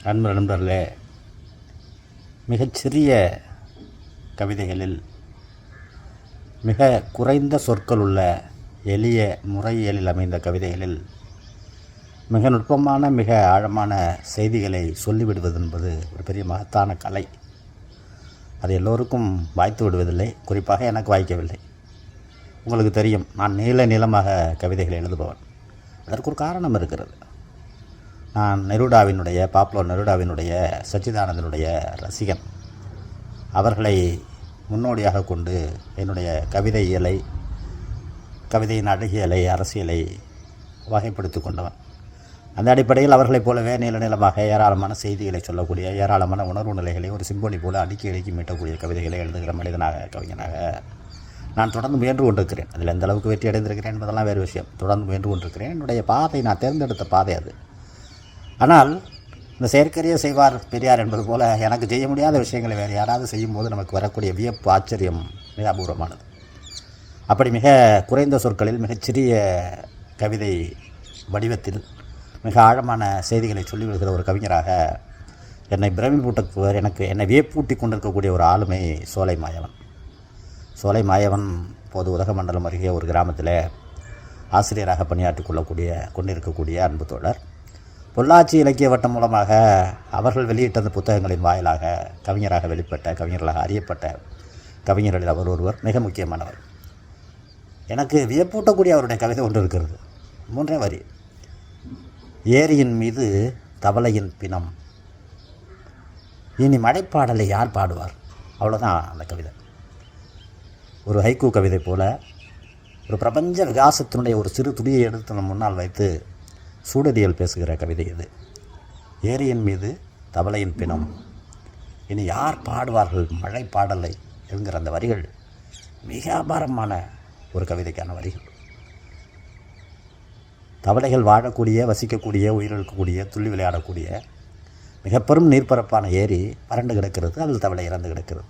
நண்பர்களே, மிகச்சிறிய கவிதைகளில் மிக குறைந்த சொற்கள் உள்ள எளிய முறையியலில் அமைந்த கவிதைகளில் மிக நுட்பமான மிக ஆழமான செய்திகளை சொல்லிவிடுவது என்பது ஒரு பெரிய மகத்தான கலை. அது எல்லோருக்கும் வாய்த்து விடுவதில்லை, குறிப்பாக எனக்கு வாய்க்கவில்லை. உங்களுக்கு தெரியும், நான் நீளமாக கவிதைகளை எழுதுபவன். அதற்கு ஒரு காரணம் இருக்கிறது. நான் பாப்லோ நெருடாவினுடைய சச்சிதானந்தனுடைய ரசிகன். அவர்களை முன்னோடியாக கொண்டு என்னுடைய கவிதையின் அழகியலை, அரசியலை வகைப்படுத்தி கொண்டவன். அந்த அடிப்படையில் அவர்களைப் போலவே நீளமாக ஏராளமான செய்திகளை சொல்லக்கூடிய, ஏராளமான உணர்வு நிலைகளை ஒரு சிம்பொனி போல அடுக்கி மீட்டக்கூடிய கவிதைகளை எழுதுகிற மனிதனாக, கவிஞனாக நான் தொடர்ந்து முயன்று கொண்டிருக்கிறேன். அதில் எந்த அளவுக்கு வெற்றி அடைந்திருக்கிறேன் என்பதெல்லாம் வேறு விஷயம். தொடர்ந்து முயன்று கொண்டிருக்கிறேன். என்னுடைய பாதை, நான் தேர்ந்தெடுத்த பாதை அது. ஆனால் இந்த செயற்கரிய செய்வார் பெரியார் என்பது போல எனக்கு செய்ய முடியாத விஷயங்களை வேறு யாராவது செய்யும்போது நமக்கு வரக்கூடிய வியப்பு, ஆச்சரியம் மிக அபூர்வமானது. அப்படி மிக குறைந்த சொற்களில் மிகச்சிறிய கவிதை வடிவத்தில் மிக ஆழமான செய்திகளை சொல்லிவிடுகிற ஒரு கவிஞராக என்னை வியப்பூட்டி கொண்டிருக்கக்கூடிய ஒரு ஆளுமை சோலை மாயவன் இப்போது உதகமண்டலம் அருகே ஒரு கிராமத்தில் ஆசிரியராக பணியாற்றி கொண்டிருக்கக்கூடிய அன்பு தோழர். பொள்ளாச்சி இலக்கிய வட்டம் மூலமாக அவர்கள் வெளியிட்ட அந்த புத்தகங்களின் வாயிலாக கவிஞராக வெளிப்பட்ட, கவிஞர்களாக அறியப்பட்ட கவிஞர்களில் அவர் ஒருவர், மிக முக்கியமானவர். எனக்கு வியப்பூட்டக்கூடிய அவருடைய கவிதை ஒன்று இருக்கிறது. 3 வரி. ஏரியின் மீது தவளையின் பிணம், இனி மழைப்பாடலை யார் பாடுவார்? அவ்வளோதான் அந்த கவிதை. ஒரு ஹைக்கூ கவிதை போல ஒரு பிரபஞ்ச விகாசத்தினுடைய ஒரு சிறு துளியை எடுத்து நம் முன்னால் வைத்து சூழலியல் பேசுகிற கவிதை இது. ஏரியின் மீது தவளையின் பிணம், இனி யார் பாடுவார்கள் மழை பாடலை என்கிற அந்த வரிகள் மிக அபாரமான ஒரு கவிதைக்கான வரிகள். தவளைகள் வாழக்கூடிய, வசிக்கக்கூடிய, உயிரிழக்கக்கூடிய, துள்ளி விளையாடக்கூடிய மிக பெரும் நீர்ப்பரப்பான ஏரி வறண்டு கிடக்கிறது. அதில் தவளை இறந்து கிடக்கிறது.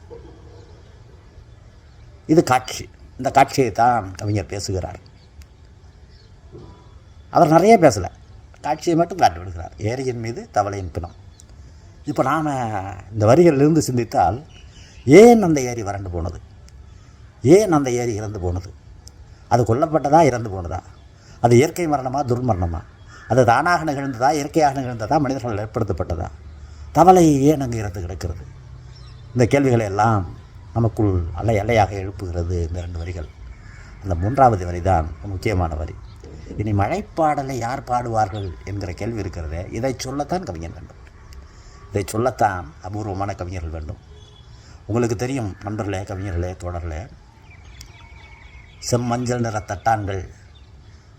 இது காட்சி. இந்த காட்சியை தான் கவிஞர் பேசுகிறார். அவர் நிறைய பேசலை, காட்சியை மட்டும் காட்டி விடுகிறார். ஏரியின் மீது தவளையின் பிணம். இப்போ நாம் இந்த வரிகளிலிருந்து சிந்தித்தால், ஏன் அந்த ஏரி வறண்டு போனது? ஏன் அந்த ஏரி இறந்து போனது? அது கொல்லப்பட்டதா, இறந்து போனதா? அது இயற்கை மரணமா, துர்மரணமா? அது தானாக நிகழ்ந்ததா, இயற்கையாக நிகழ்ந்ததா, மனிதர்கள் ஏற்படுத்தப்பட்டதா? தவளை ஏன் அங்கு இறந்து கிடக்கிறது? இந்த கேள்விகளை எல்லாம் நமக்குள் அலையாக எழுப்புகிறது இந்த 2 வரிகள். அந்த 3வது வரி தான் முக்கியமான வரி. இனி மழைப்பாடலை யார் பாடுவார்கள் என்கிற கேள்வி இருக்கிறதே, இதை சொல்லத்தான் கவிஞர் வேண்டும். இதை சொல்லத்தான் அபூர்வமான கவிஞர்கள் வேண்டும். உங்களுக்கு தெரியும் நண்பர்களே, கவிஞர்களே, தோழர்களே, செம்மஞ்சள் நிற தட்டான்கள்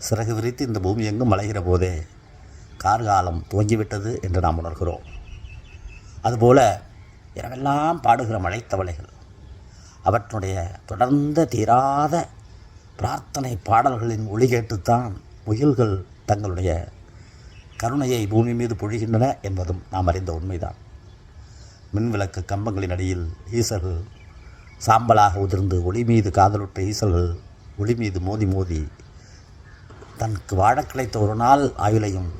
சிறகு விரித்து இந்த பூமி எங்கும் மலைகிற போதே கார்காலம் துவங்கிவிட்டது என்று நாம் உணர்கிறோம். அதுபோல இரவெல்லாம் பாடுகிற மழைத்தவளைகள், அவற்றுடைய தொடர்ந்த தீராத பிரார்த்தனை பாடல்களின் ஒளி கேட்டுத்தான் முயல்கள் தங்களுடைய கருணையை பூமி மீது பொழிகின்றன என்பதும் நாம் அறிந்த உண்மைதான். மின்விளக்கு கம்பங்களின் அடியில் ஈசல்கள் சாம்பலாக உதிர்ந்து ஒளி மீது காதலுற்ற ஈசல்கள் ஒளி மீது மோதி தனக்கு வாழ கிடைத்த ஒரு நாள் ஆயுளையும்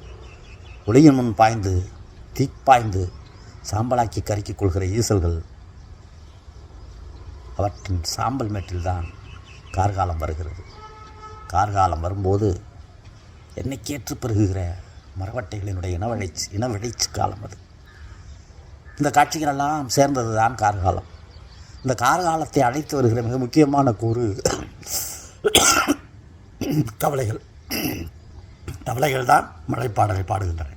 ஒளியின் முன் பாய்ந்து தீப்பாய்ந்து சாம்பலாக்கி கருக்கிக் கொள்கிற ஈசல்கள், அவற்றின் சாம்பல் மேட்டில்தான் கார்காலம் வருகிறது. கார்காலம் வரும்போது எண்ணிக்கையற்று பெருகுகிற மரவட்டைகளினுடைய இனவிழைச்சி காலம் அது. இந்த காட்சிகளெல்லாம் சேர்ந்தது தான் கார்காலம். இந்த கார்காலத்தை அழைத்து வருகிற மிக முக்கியமான கூறு தவளைகள் தான் மழைப்பாடலை பாடுகின்றன.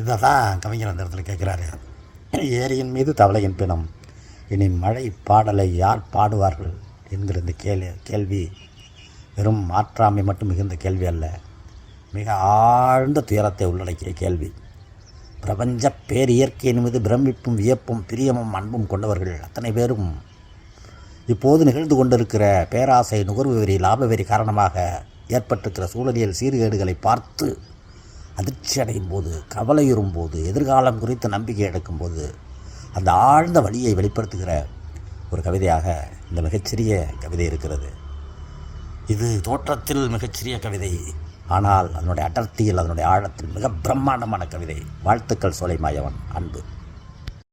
இதை தான் கவிஞர் அந்த இடத்துல கேட்குறாரு. ஏரியின் மீது தவளையின் பிணம், இனி மழை பாடலை யார் பாடுவார்கள் என்கிற இந்த கேள்வி வெறும் மாற்றாமை மட்டும் மிகுந்த கேள்வி அல்ல, மிக ஆழ்ந்த துயரத்தை உள்ளடக்கிய கேள்வி. பிரபஞ்ச பேரியற்கையின் மீது பிரமிப்பும் வியப்பும் பிரியமும் அன்பும் கொண்டவர்கள் அத்தனை பேரும் இப்போது நிகழ்ந்து கொண்டிருக்கிற பேராசை, நுகர்வு வெறி, லாப வெறி காரணமாக ஏற்பட்டிருக்கிற சூழலியல் சீர்கேடுகளை பார்த்து அதிர்ச்சி அடையும் போது, கவலையுறும் போது, எதிர்காலம் குறித்த நம்பிக்கை எடுக்கும்போது அந்த ஆழ்ந்த வழியை வெளிப்படுத்துகிற ஒரு கவிதையாக இந்த மிகச்சிறிய கவிதை இருக்கிறது. இது தோற்றத்தில் மிகச்சிறிய கவிதை, ஆனால் அதனுடைய அடர்த்தியில் அதனுடைய ஆழத்தில் மிக பிரம்மாண்டமான கவிதை. வாழ்த்துக்கள் சோலைமாயவன். அன்பு.